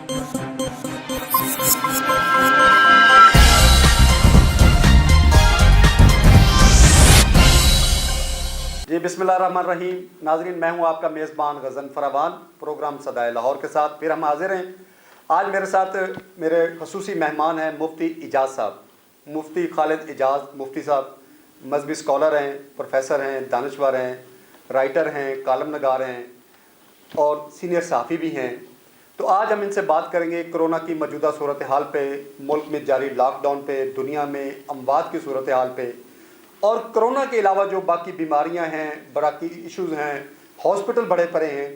جی بسم اللہ الرحمن الرحیم. ناظرین، میں ہوں آپ کا میزبان غزن فراوان، پروگرام صدائے لاہور کے ساتھ پھر ہم حاضر ہیں. آج میرے ساتھ میرے خصوصی مہمان ہیں مفتی اجاز صاحب، مفتی خالد اجاز مفتی صاحب. مذہبی اسکالر ہیں، پروفیسر ہیں، دانشور ہیں، رائٹر ہیں، کالم نگار ہیں اور سینئر صحافی بھی ہیں. تو آج ہم ان سے بات کریں گے کرونا کی موجودہ صورتحال پہ، ملک میں جاری لاک ڈاؤن پہ، دنیا میں اموات کی صورتحال پہ، اور کرونا کے علاوہ جو باقی بیماریاں ہیں، باقی ایشوز ہیں. ہاسپٹل بڑے پڑے ہیں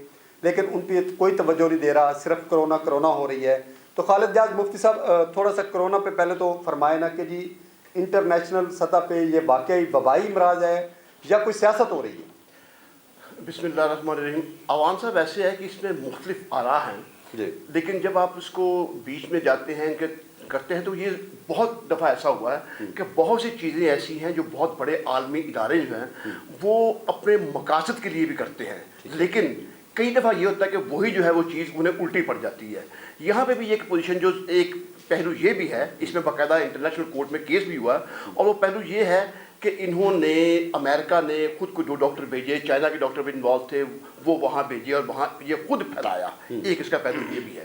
لیکن ان پہ کوئی توجہ نہیں دے رہا، صرف کرونا کرونا ہو رہی ہے. تو خالد اجاز مفتی صاحب، تھوڑا سا کرونا پہ پہلے تو فرمائے نا کہ جی انٹرنیشنل سطح پہ یہ واقعی وبائی امراض ہے یا کوئی سیاست ہو رہی ہے؟ بسم اللہ الرحمن الرحیم. عوام صاحب ایسے ہے کہ اس میں مختلف آراء ہیں جی، لیکن جب آپ اس کو بیچ میں جاتے ہیں کہ کرتے ہیں تو یہ بہت دفعہ ایسا ہوا ہے کہ بہت سی چیزیں ایسی ہیں جو بہت بڑے عالمی ادارے جو ہیں وہ اپنے مقاصد کے لیے بھی کرتے ہیں، لیکن کئی دفعہ یہ ہوتا ہے کہ وہی جو ہے وہ چیز انہیں الٹی پڑ جاتی ہے. یہاں پہ بھی ایک پوزیشن جو ایک پہلو یہ بھی ہے، اس میں باقاعدہ انٹرنیشنل کورٹ میں کیس بھی ہوا، اور وہ پہلو یہ ہے کہ انہوں نے امریکہ نے خود کو جو ڈاکٹر بھیجے، چائنا کے ڈاکٹر بھی انوالو تھے، وہ وہاں بھیجے اور وہاں یہ خود پھیلایا. ایک اس کا پہلو یہ بھی ہے.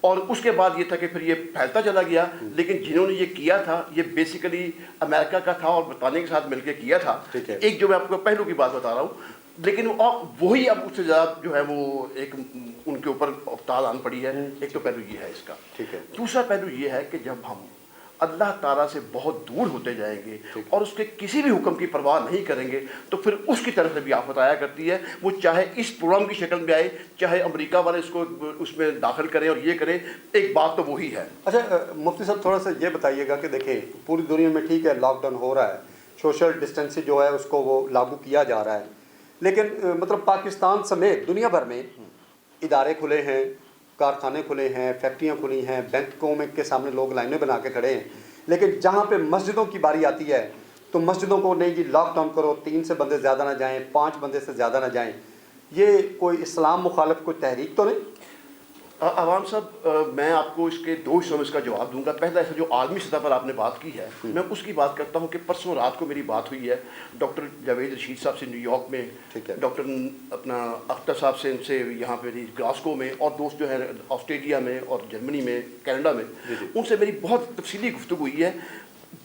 اور اس کے بعد یہ تھا کہ پھر یہ پھیلتا چلا گیا، لیکن جنہوں نے یہ کیا تھا یہ بیسیکلی امریکہ کا تھا اور برطانیہ کے ساتھ مل کے کیا تھا. ایک جو میں آپ کو پہلو کی بات بتا رہا ہوں، لیکن وہی اب اس سے زیادہ جو ہے وہ ایک ان کے اوپر ابتال آن پڑی ہے. ایک تو پہلو یہ ہے اس کا. دوسرا پہلو یہ ہے کہ جب ہم اللہ تعالیٰ سے بہت دور ہوتے جائیں گے اور اس کے کسی بھی حکم کی پرواہ نہیں کریں گے تو پھر اس کی طرف سے بھی آفت آیا کرتی ہے. وہ چاہے اس پروگرام کی شکل میں آئے، چاہے امریکہ والے اس کو اس میں داخل کریں اور یہ کریں، ایک بات تو وہی ہے. اچھا مفتی صاحب، تھوڑا سا یہ بتائیے گا کہ دیکھیں پوری دنیا میں ٹھیک ہے لاک ڈاؤن ہو رہا ہے، سوشل ڈسٹینسنگ جو ہے اس کو وہ لاگو کیا جا رہا ہے، لیکن مطلب پاکستان سمیت دنیا بھر میں ادارے کھلے ہیں، کارخانے کھلے ہیں، فیکٹریاں کھلی ہیں، بینکوں میں کے سامنے لوگ لائنیں بنا کے کھڑے ہیں. لیکن جہاں پہ مسجدوں کی باری آتی ہے تو مسجدوں کو نہیں جی لاک ڈاؤن کرو، 3 سے بندے زیادہ نہ جائیں، 5 بندے سے زیادہ نہ جائیں. یہ کوئی اسلام مخالف کوئی تحریک تو نہیں؟ عوام صاحب، میں آپ کو اس کے 2 حصوں میں اس کا جواب دوں گا. پہلا ایسا جو عالمی سطح پر آپ نے بات کی ہے، میں اس کی بات کرتا ہوں کہ پرسوں رات کو میری بات ہوئی ہے ڈاکٹر جاوید رشید صاحب سے نیو یارک میں، ڈاکٹر اپنا اختر صاحب سے ان سے یہاں پہ گلاسکو میں، اور دوست جو ہیں آسٹریلیا میں اور جرمنی میں، کینیڈا میں، ان سے میری بہت تفصیلی گفتگو ہوئی ہے.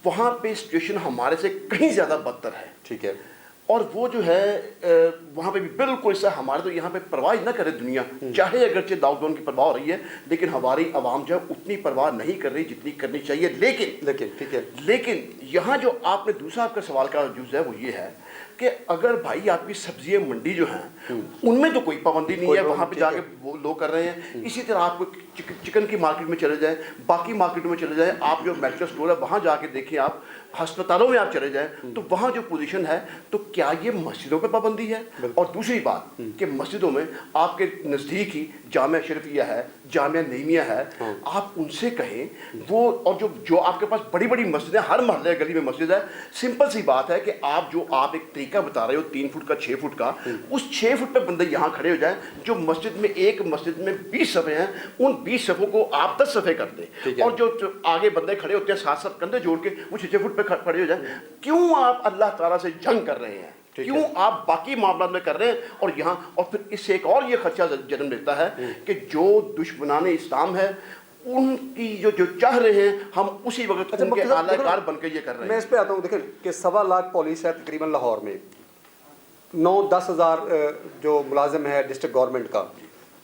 وہاں پہ سچویشن ہمارے سے کہیں زیادہ بدتر ہے. ٹھیک ہے. اور وہ جو ہے وہاں پہ بھی بالکل ایسا، ہمارے تو یہاں پہ پرواہ نہ کرے دنیا، چاہے اگرچہ لاک ڈاؤن کی پرواہ ہو رہی ہے لیکن ہماری عوام جو ہے اتنی پرواہ نہیں کر رہی جتنی کرنی چاہیے. لیکن یہاں جو آپ نے دوسرا آپ کا سوال کا جز ہے وہ یہ ہے کہ اگر بھائی آپ کی سبزی منڈی جو ہیں ان میں تو کوئی پابندی نہیں ہے، وہاں پہ جا کے وہ لوگ کر رہے ہیں. اسی طرح آپ کو چکن کی مارکیٹ میں چلے جائیں، باقی مارکیٹوں میں چلے جائیں، آپ جو میڈیکل اسٹور ہے وہاں جا کے دیکھیں، آپ ہسپتالوں میں آپ چلے جائیں تو وہاں جو پوزیشن ہے، تو کیا یہ مسجدوں پہ پابندی ہے؟ اور دوسری بات کہ مسجدوں میں آپ کے نزدیک ہی جامعہ شریفیہ ہے، جامعہ نعیمیہ ہے، آپ ان سے کہیں وہ، اور جو آپ کے پاس بڑی بڑی مسجدیں، ہر محلے گلی میں مسجد ہے، سمپل سی بات ہے کہ آپ ایک طریقہ بتا رہے ہو 3 فٹ کا 6 فٹ کا، اس 6 فٹ پہ بندے یہاں کھڑے ہو جائیں. جو مسجد میں ایک مسجد میں 20 صفحے ہیں، ان 20 صفوں کو آپ 10 صفحے کر دیں، اور جو آگے بندے کھڑے ہوتے ہیں 7 کندھے جوڑ کے، وہ 6 فٹ پہ کھڑے ہو جائیں. کیوں آپ اللہ تعالیٰ سے جنگ کر رہے ہیں؟ کیوں آپ باقی معاملات میں کر رہے ہیں؟ اور یہاں، اور پھر اس سے ایک اور یہ خدشہ جنم لیتا ہے کہ جو دشمنان اسلام ہے ان کی جو چاہ رہے ہیں ہم اسی وقت ان کے اعلی کار بن کے یہ کر رہے ہیں. میں اس پہ آتا ہوں. دیکھیں کہ 1.25 لاکھ پولیس ہے تقریباً لاہور میں، 9-10 ہزار جو ملازم ہے ڈسٹرکٹ گورنمنٹ کا،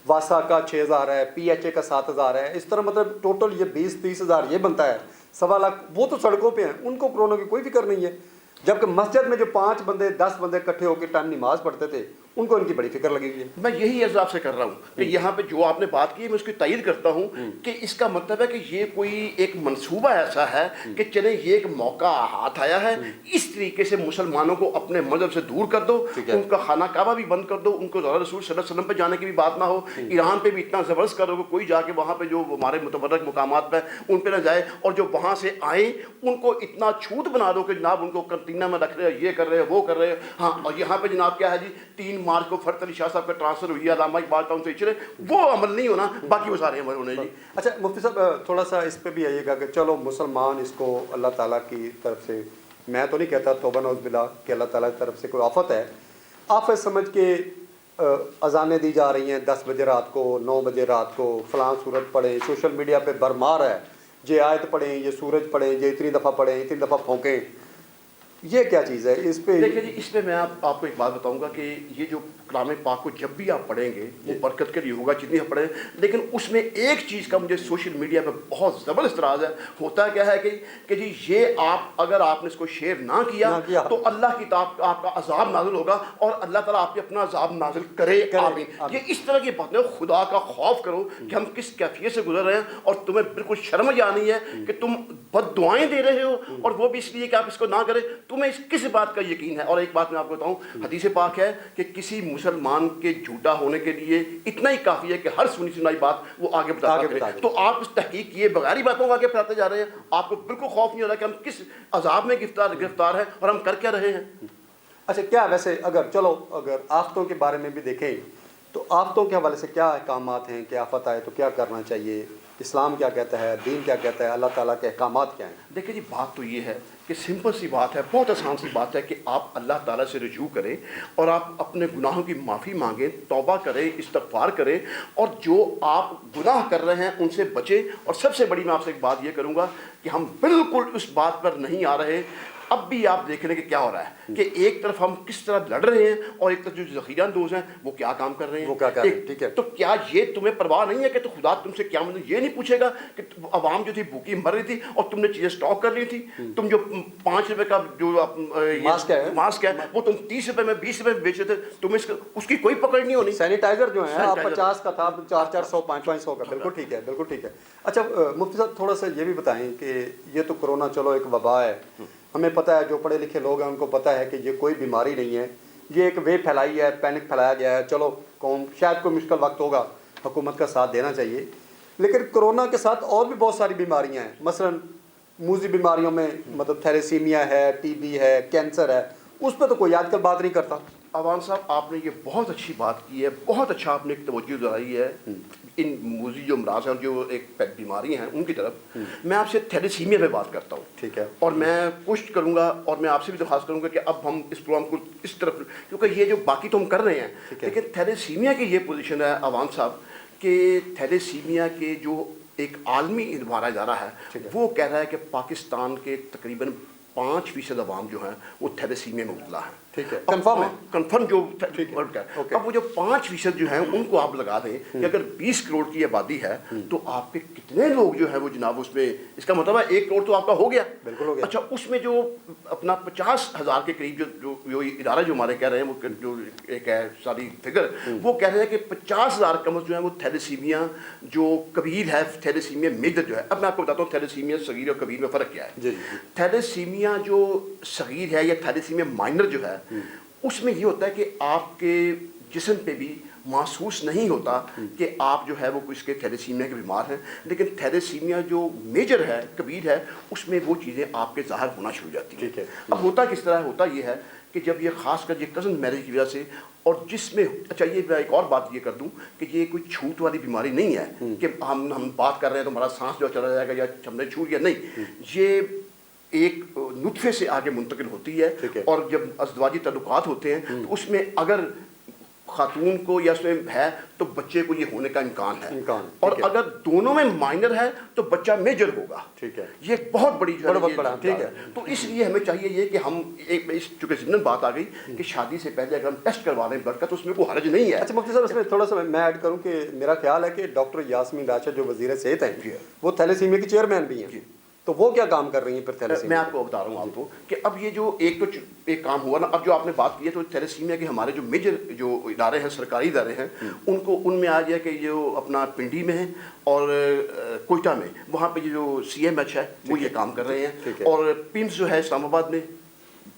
واسا کا 6,000 ہے، پی ایچ اے کا 7,000 ہے. اس طرح مطلب ٹوٹل یہ 20-30 ہزار یہ بنتا ہے. 1.25 لاکھ وہ تو سڑکوں پہ ہیں، ان کو کورونا کی کوئی فکر نہیں ہے. جبکہ مسجد میں جو 5 بندے 10 بندے اکٹھے ہو کے ٹائم نماز پڑھتے تھے ان کو ان کی بڑی فکر لگی ہوئی ہے. میں یہی عرض آپ سے کر رہا ہوں کہ یہاں پہ جو آپ نے بات کی میں اس کی تائید کرتا ہوں کہ اس کا مطلب ہے کہ یہ کوئی ایک منصوبہ ایسا ہے کہ چلیں یہ ایک موقع ہاتھ آیا ہے، اس طریقے سے مسلمانوں کو اپنے مذہب سے دور کر دو، ان کا خانہ کعبہ بھی بند کر دو، ان کو رسول صلی اللہ علیہ وسلم پہ جانے کی بھی بات نہ ہو، ایران پہ بھی اتنا زبردست کرو کہ کوئی جا کے وہاں پہ جو ہمارے متبرک مقامات پہ ان پہ نہ جائے، اور جو وہاں سے آئیں ان کو اتنا چھوت بنا دو کہ جناب ان کو کنٹینہ میں رکھ رہے ہیں، یہ کر رہے ہیں، وہ کر رہے ہیں. ہاں، اور یہاں پہ جناب کیا ہے جی، 3 मार्च को फरत अली शाह साहब का ट्रांसफर हुई, अलामा इकबाल टाउन से चले, वो अमल नहीं होना, बाकी वो सारे अमल होने जी। अच्छा मुफ्ती साहब थोड़ा सा इस पे भी आइएगा कि चलो मुसलमान इसको अल्लाह ताला की तरफ से, मैं तो नहीं कहता तौबा नौज़ बिल्लाह कि अल्लाह ताला की तरफ से कोई आफत है, आफत समझ के अजानें दी जा रही हैं 10 बजे रात को, 9 बजे रात को, फ़लाँ सूरत पढ़ें, सोशल मीडिया पे भरमार है, ये आयत पढ़ें, ये सूरज पढ़ें, ये इतनी दफ़ा पढ़ें, इतनी दफ़ा फौंकें, ये क्या चीज़ है इस पे? देखिए जी, इसमें मैं आपको एक बात बताऊंगा कि ये जो कलाम पाक को जब भी आप पढ़ेंगे वो बरकत के लिए होगा जितनी आप पढ़ें, लेकिन उसमें एक चीज़ का मुझे सोशल मीडिया पे बहुत ज़बरदस्त इतराज़ है। होता क्या है कि जी ये आप अगर आपने इसको शेयर ना किया तो अल्लाह की आपका अजाब नाजिल होगा और अल्लाह ताला आप पे अपना अजाब नाजिल करे। आमीन। ये इस तरह की बातें, खुदा का खौफ करो कि हम किस कैफियत से गुजर रहे हैं और तुम्हें बिल्कुल शर्म आनी है कि तुम बद्दुआएं दे रहे हो, और वो भी इसलिए कि आप इसको ना करें। तुम्हें किस बात का यकीन है? और एक बात मैं आपको बताऊं, हदीस पाक है कि किसी मुसलमान के झूठा होने के लिए इतना ही काफ़ी है कि हर सुनी सुनाई बात वो आगे बताता है। तो आप इस तहकीक किए बगैर ही बातों को आगे बढ़ाते जा रहे हैं, आपको बिल्कुल खौफ नहीं हो रहा कि हम किस अजाब में गिरफ्तार हैं और हम कर क्या रहे हैं। अच्छा क्या वैसे अगर आफतों के बारे में भी देखें तो आफतों के हवाले से क्या अहकामात हैं कि आफत आए तो क्या करना चाहिए, इस्लाम क्या कहता है, दीन क्या कहता है, अल्लाह ताला के अहकामात क्या हैं? देखिए जी, बात तो ये है कि सिंपल सी बात है, बहुत आसान सी बात है कि आप अल्लाह ताला से रुजू करें और आप अपने गुनाहों की माफ़ी मांगें, तौबा करें, इस्तग़फ़ार करें, और जो आप गुनाह कर रहे हैं उनसे बचें। और सबसे बड़ी मैं आपसे एक बात ये करूँगा कि हम बिल्कुल उस बात पर नहीं आ रहे। अब भी आप देख रहे हैं कि क्या हो रहा है कि एक तरफ हम किस तरह लड़ रहे हैं और एक तरफ जो ज़ख़ीरा अंदोज़ हैं वो क्या काम कर रहे हैं, वो क्या कर रहे हैं। ठीक है, तो क्या ये तुम्हें परवाह नहीं है कि तो खुदा तुमसे क्या मतलब ये नहीं पूछेगा कि आवाम जो थी भूखी मर रही थी और तुमने चीज़ें स्टॉक कर ली थी? तुम जो 5 रुपए का जो मास्क है वो तुम 30 रुपए में 20 रुपए में बेचे थे, तुम्हें उसकी कोई पकड़ नहीं होनी। सैनिटाइजर जो है आप 50 का था 400 500 का, बिल्कुल ठीक है, बिल्कुल ठीक है। अच्छा मुफ्ती साहब थोड़ा सा ये भी बताएं कि ये तो कोरोना चलो एक वबा है, हमें पता है, जो पढ़े लिखे लोग हैं उनको पता है कि ये कोई बीमारी नहीं है, ये एक वेव फैलाई है, पैनिक फैलाया गया है, चलो कौन शायद कोई मुश्किल वक्त होगा, हुकूमत का साथ देना चाहिए। लेकिन कोरोना के साथ और भी बहुत सारी बीमारियां हैं, मसलन मूजी बीमारियों में मतलब थैलेसीमिया है, टीबी है, कैंसर है, उस पर तो कोई आजकल बात नहीं करता। अवान साहब आपने ये बहुत अच्छी बात की है, बहुत अच्छा आपने एक तवज्जो दिलाई है इन मूजी जो अमराज हैं, जो एक बीमारी हैं उनकी तरफ। मैं आपसे थैलेसीमिया पे बात करता हूँ, ठीक है, और मैं कोशिश करूँगा और मैं आपसे भी दरख्वास्त करूँगा कि अब हम इस प्रोग्राम को इस तरफ, क्योंकि ये जो बाकी तो हम कर रहे हैं, लेकिन थैलेसीमिया की ये पोजीशन है अवान साहब कि थैलेसीमिया के जो एक आलमी इदारा जा रहा है वो कह रहा है कि पाकिस्तान के तकरीबन 5% अवाम जो हैं वो थैलेसीमिया में मुब्तला है। ठीक है, कंफर्म जो वर्ड का है। अब वो जो 5% जो हैं उनको आप लगा दें कि अगर 20 करोड़ की आबादी है तो आपके कितने लोग जो हैं वो जनाब उसमें, इसका मतलब है 1 करोड़ तो आपका हो गया। बिल्कुल हो गया। अच्छा, उसमें जो अपना 50,000 के करीब जो इदारा जो हमारे कह रहे हैं, वो जो एक है सारी फिगर, वो कह रहे हैं कि 50,000 कम जो है वो थैलेसीमिया जो कबीर है, थैलेसीमिया मेजर जो है। अब मैं आपको बताता हूँ थैलेसीमिया सगीर और कबीर में फ़र्क क्या है। थैलेसीमिया जो सगीर है या थैलेसीमिया माइनर जो है उसमें ये होता है कि आपके जिस्म पे भी महसूस नहीं होता कि आप जो है वो इसके थैलेसीमिया के बीमार हैं, लेकिन थैलेसीमिया जो मेजर है, कबीर है, उसमें वो चीज़ें आपके ज़ाहिर होना शुरू हो जाती हैं। ठीक है। अब होता किस तरह होता ये है कि जब ये खासकर ये कज़न मैरिज की वजह से, और जिसमें अच्छा ये मैं एक और बात ये कर दूं कि ये कोई छूट वाली बीमारी नहीं है कि हम बात कर रहे हैं तो हमारा सांस जो चला जाएगा या हमने छूट गया, नहीं, ये एक नुत्फे से आगे मुंतकिल होती है। और जब अज़दवाजी तल्लुकात होते हैं तो उसमें अगर खातून को या उसमें है तो बच्चे को ये होने का इम्कान है, और अगर दोनों में माइनर है तो बच्चा मेजर होगा। ठीक है, ये एक बहुत बड़ी जो है, ठीक है। तो इसलिए हमें चाहिए ये कि हम एक चूँकि ज़िम्मन बात आ गई कि शादी से पहले अगर हम टेस्ट करवा लें ब्लड का तो उसमें कोई हर्ज नहीं है। अच्छा मुफ्ती साहब, इसमें थोड़ा सा मैं ऐड करूँ कि मेरा ख्याल है कि डॉक्टर यास्मीन राशिद जो वज़ीर सेहत हैं वो थैलेसीमिया की चेयरमैन भी हैं, तो वो क्या काम कर रही है फिर थैलेसीमिया? मैं आपको बता रहा हूँ आपको कि अब ये जो एक काम हुआ ना, अब जो आपने बात की है तो थैलेसीमिया के हमारे जो मेजर जो इदारे हैं, सरकारी इदारे हैं, उनको उनमें आ गया कि जो अपना पिंडी में है और कोयटा में, वहाँ पे जो CMH है वो ये काम कर रहे हैं, और पिम्स जो है इस्लामाबाद में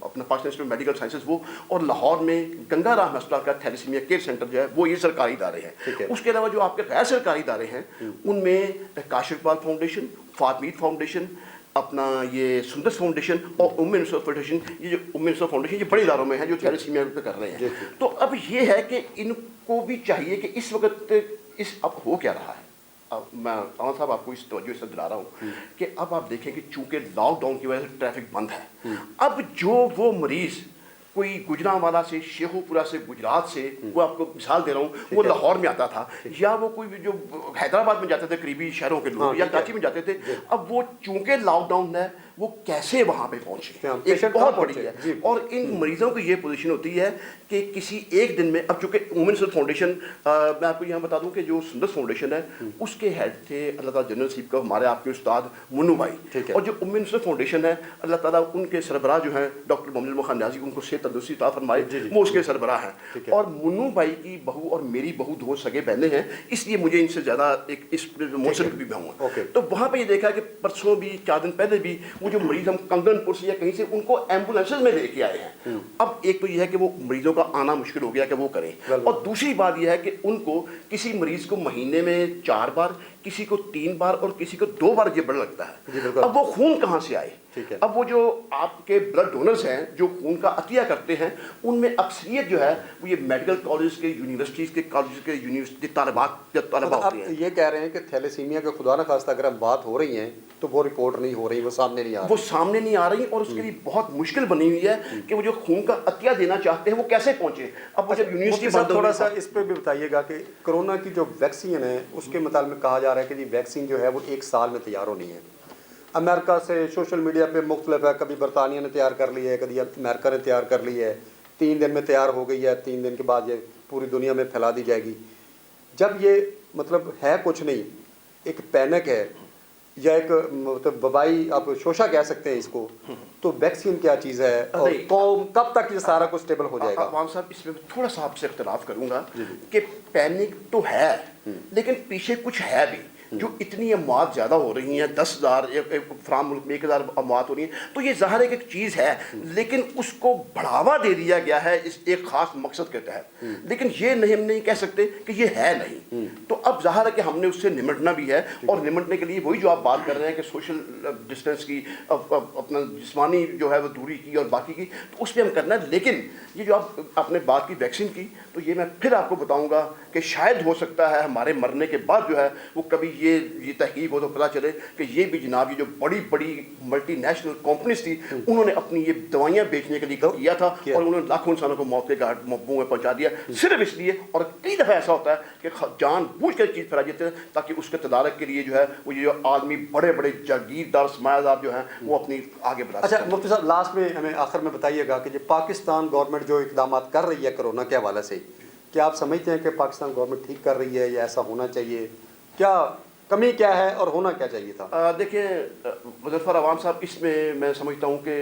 अपना Pakistan institute of medical sciences वो, और लाहौर में गंगा राम अस्पताल का थैलेसीमिया केयर सेंटर जो है वो, ये सरकारी इदारे हैं। उसके अलावा जो आपके गैर सरकारी इदारे हैं उनमें काशिफ इकबाल फाउंडेशन, फातमीद फाउंडेशन, अपना ये सुंदर फाउंडेशन और उम्मे यूनिसेफ फाउंडेशन, ये जो उम्मे यूनिसेफ फाउंडेशन ये बड़े इदारों में है जो थैलेसीमिया पे कर रहे हैं। तो अब ये है कि इनको भी चाहिए कि इस वक्त अब हो क्या रहा है। अब मैं अमन साहब आपको इस तवज्जो से दिला रहा हूँ कि अब आप देखें कि चूंकि लॉकडाउन की वजह से ट्रैफिक बंद है, अब जो वो मरीज़ कोई गुजरांवाला से, शेखुपुरा से, गुजरात से, वो आपको मिसाल दे रहा हूँ, वो लाहौर में आता था, या वो कोई जो हैदराबाद में जाते थे करीबी शहरों के लोग, या कराची में जाते थे, अब वो चूंकि लॉकडाउन है वो कैसे वहाँ पे पहुँचे, एक बहुत बड़ी है। और इन मरीजों की ये पोजीशन होती है कि किसी एक दिन में, अब चूंकि वुमेन हेल्थ फाउंडेशन, मैं आपको यहाँ बता दूँ कि जो सुंदर फाउंडेशन है उसके हेड थे अल्लाह ताला जनरल सीप का हमारे आपके उस्ताद मुन्नू भाई, और जो वुमेन हेल्थ फाउंडेशन है अल्लाह ताला उनके सरबराह जो हैं डॉक्टर मोहम्मद खान न्याजी, उनको सेहत तंदुरुस्ती अता फरमाए, वो उसके सरबराह हैं। और मुन्नू भाई की बहू और मेरी बहू दो सगे बहनें हैं, इसलिए मुझे इनसे ज़्यादा एक इस मौसम की भी हूँ। तो वहाँ पर ये देखा कि परसों भी 4 दिन पहले भी वो जो मरीज हम कंगनपुर से या कहीं से उनको एम्बुलेंसेज में लेके आए हैं। अब एक तो ये है कि वो मरीजों का आना मुश्किल हो गया कि वो करें, और दूसरी बात यह है कि उनको किसी मरीज को महीने में 4 बार, किसी को 3 बार और किसी को 2 बार ये ब्लड लगता है। अब वो खून कहाँ से आए? अब वो जो आपके ब्लड डोनर्स हैं जो खून का अतिया करते हैं, उनमें अक्सरियत जो है वो ये मेडिकल कॉलेज के, यूनिवर्सिटीज़ के, कॉलेज के, यूनिवर्सिटी तलबा होते हैं। ये कह रहे हैं कि थैलेसीमिया का खुदा न खास्ता अगर हम बात हो रही हैं तो वो रिपोर्ट नहीं हो रही, वो सामने नहीं आ रही, वो सामने नहीं आ रही, और उसके लिए बहुत मुश्किल बनी हुई है कि वो जो खून का अतिया देना चाहते हैं वो कैसे पहुंचे। अब वो जब यूनिवर्सिटी बंद, थोड़ा सा इस पर भी बताइएगा कि कोरोना की जो वैक्सीन है उसके मुताबिक कहा जा रहा है कि जी वैक्सीन जो है वो 1 साल में तैयार होनी है। अमेरिका से सोशल मीडिया पे मुख्तलिफ है, कभी बरतानिया ने तैयार कर ली है, कभी अमेरिका ने तैयार कर ली है, 3 दिन में तैयार हो गई है, 3 दिन के बाद ये पूरी दुनिया में फैला दी जाएगी। जब ये मतलब है कुछ नहीं, एक पैनिक है या एक मतलब वबाई आप शोशा कह सकते हैं इसको, तो वैक्सीन क्या चीज़ है और कब तक ये सारा कुछ स्टेबल हो जाएगा? अवान साहब इसमें थोड़ा सा आपसे इख्तलाफ करूंगा कि पैनिक तो है लेकिन पीछे कुछ है भी। जो इतनी अमवात ज़्यादा हो रही हैं, 10,000 फ्राम मुल्क में 1,000 अमवात हो रही हैं, तो ये ज़ाहिर है कि एक चीज़ है, लेकिन उसको बढ़ावा दे दिया गया है इस एक ख़ास मकसद के तहत। लेकिन ये नहीं, हम नहीं कह सकते कि ये है नहीं। तो अब ज़ाहिर है कि हमने उससे निमटना भी है, और निमटने के लिए वही जो आप बात कर रहे हैं कि सोशल डिस्टेंस की, अपना जिस्मानी जो है वो दूरी की और बाकी की, तो उस पर हम करना है। लेकिन ये जो आपने बात की वैक्सीन की, तो ये मैं फिर आपको बताऊँगा कि शायद हो सकता है हमारे मरने के बाद जो है वो कभी ये तहकीक हो तो पता चले कि ये भी जनाब ये जो बड़ी बड़ी मल्टीनेशनल कंपनीज थी उन्होंने अपनी ये दवाइयाँ बेचने के लिए किया था, और उन्होंने लाखों इंसानों को मौत के घाट मुंह में पहुंचा दिया सिर्फ इसलिए। और कई दफ़ा ऐसा होता है कि जानबूझ कर चीज़ फैला देते हैं ताकि उसके तदारक के लिए जो है वो ये जो आदमी बड़े बड़े जागीरदार सरमायादार जो हैं वो अपनी आगे बढ़ा। अच्छा मुफ्ती साहब, लास्ट में हमें आखिर में बताइएगा कि जो पाकिस्तान गवर्नमेंट जो इकदाम कर रही है कोरोना के हवाले से, क्या आप समझते हैं कि पाकिस्तान गवर्नमेंट ठीक कर रही है या ऐसा होना चाहिए? क्या कमी क्या है और होना क्या चाहिए था? देखिए मुज़फ़्फ़र अवान साहब, इसमें मैं समझता हूँ कि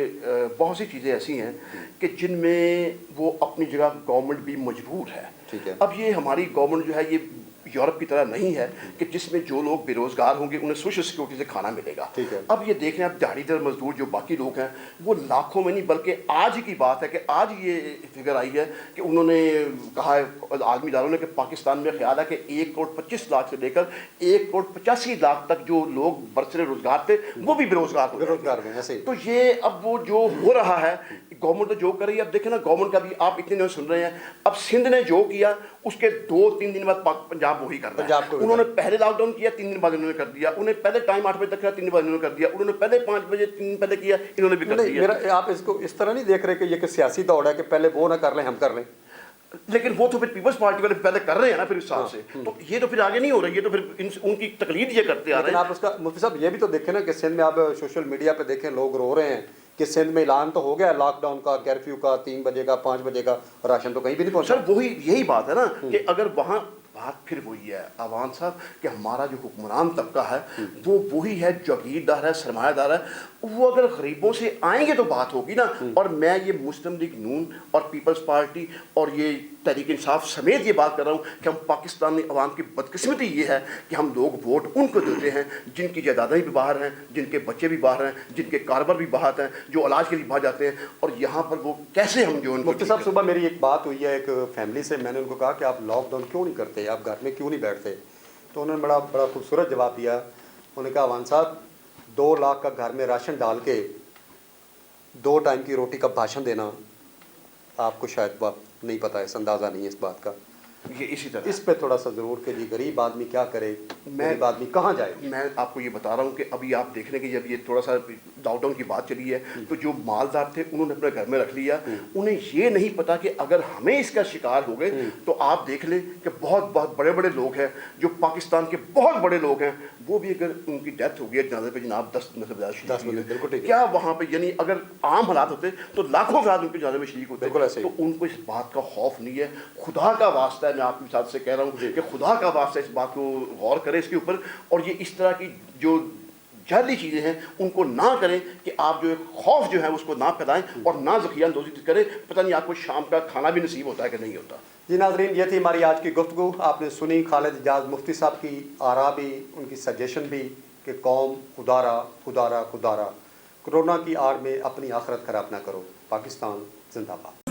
बहुत सी चीज़ें ऐसी हैं कि जिनमें वो अपनी जगह गवर्नमेंट भी मजबूर है। ठीक है। अब ये हमारी गवर्नमेंट जो है ये यूरोप की तरह नहीं है कि जिसमें जो लोग बेरोजगार होंगे उन्हें सोशल सिक्योरिटी से खाना मिलेगा। ठीक है। अब ये देख रहे हैं, अब दिहाड़ीदार मजदूर जो बाकी लोग हैं वो लाखों में नहीं बल्कि आज ही की बात है कि आज ये फिगर आई है कि उन्होंने कहा है आदमी दारों ने कि पाकिस्तान में ख्याल है कि 1,25,00,000 से लेकर 1,85,00,000 तक जो लोग बरसरे रोजगार थे वो भी बेरोजगार में ऐसे। तो ये अब वो जो हो रहा है गवर्नमेंट तो जो कर रही है, अब देखें ना गवर्नमेंट का भी आप इतने दिन सुन रहे हैं, अब सिंध ने जो किया उसके 2-3 दिन बाद पंजाब वही कर रहा है। उन्होंने पहले लॉकडाउन किया, 3 दिन बाद इन्होंने कर दिया, उन्हें पहले टाइम 8 बजे तक किया, 3 दिन बाद इन्होंने कर दिया, उन्होंने पहले 5 बजे 3 दिन पहले किया, इन्होंने भी कर दिया। मेरा आप इसको इस तरह नहीं देख रहे कि ये कि सियासी दौड़ है कि पहले वो ना कर लें हम कर लें, लेकिन वो तो फिर पीपल्स पार्टी वाले पहले कर रहे हैं ना फिर इस हिसाब से, तो ये तो फिर आगे नहीं हो रही है, तो फिर उनकी तकलीद ये करते आ रहे हैं। आप उसका मुफ्ती साहब ये भी तो देखें ना कि सिंध में आप सोशल मीडिया पे देखें लोग रो रहे हैं कि सिंध में ऐलान तो हो गया लॉकडाउन का, कर्फ्यू का, 3 बजे का, 5 बजे का, राशन तो कहीं भी नहीं पहुंचा। सर वही यही बात है ना कि अगर वहाँ बात फिर वही है अवान साहब कि हमारा जो हुक्मरान तबका है वो वही है, जागीरदार है, सरमायादार है, वो अगर गरीबों से आएंगे तो बात होगी ना। और मैं ये मुस्लिम लीग नून और पीपल्स पार्टी और ये तहरीक इंसाफ समेत ये बात कर रहा हूँ कि हम पाकिस्तानी अवाम की बदकिस्मती ये है कि हम लोग वोट उनको देते हैं जिनकी जायदादें भी बाहर हैं, जिनके बच्चे भी बाहर हैं, जिनके कारोबार भी बाहर हैं, जो इलाज के लिए बाहर जाते हैं, और यहाँ पर वो कैसे हम जो मुफ्ती साहब सुबह मेरी एक बात हुई है एक फैमिली से, मैंने उनको कहा कि आप लॉकडाउन क्यों नहीं करते, आप घर में क्यों नहीं बैठते, तो उन्होंने बड़ा खूबसूरत जवाब दिया। उन्होंने कहा अवान साहब 2 लाख का घर में राशन डाल के 2 टाइम की रोटी का भाषण देना, आपको शायद बात नहीं पता है, अंदाज़ा नहीं है इस बात का। ये इसी तरह इस पे थोड़ा सा ज़रूर कि जी गरीब आदमी क्या करे, गरीब आदमी कहाँ जाए। मैं आपको ये बता रहा हूँ कि अभी आप देख लें कि जब ये थोड़ा सा लॉकडाउन की बात चली है तो जो मालदार थे उन्होंने अपने घर में रख लिया, उन्हें ये नहीं पता कि अगर हमें इसका शिकार हो गए तो आप देख लें कि बहुत बहुत बड़े बड़े लोग हैं जो पाकिस्तान के बहुत बड़े लोग हैं, वो भी अगर उनकी डेथ हो गई है जनाजे पे जनाब 10 मिनट, बिल्कुल ठीक है। क्या वहाँ पे यानी अगर आम हालात होते तो लाखों अफराद उनके जनाजे में शरीक होते, बिल्कुल ऐसे ही। तो उनको इस बात का खौफ नहीं है। खुदा का वास्ता है, मैं आपके साथ से कह रहा हूँ कि खुदा का वास्ता इस बात को गौर करें इसके ऊपर, और ये इस तरह की जो जहली चीज़ें हैं उनको ना करें कि आप जो खौफ जो है उसको ना फैलाएं और ना ज़खिया अंदोज़ी करें। पता नहीं आपको शाम का खाना भी नसीब होता है कि नहीं होता। जी नाज़रीन, ये थी हमारी आज की गुफ्तगू। आपने सुनी खालिद इजाज़ मुफ्ती साहब की आरा भी, उनकी सजेशन भी कि कौम खुदारा खुदारा खुदारा, कोरोना की आड़ में अपनी आखरत ख़राब ना करो। पाकिस्तान जिंदाबाद।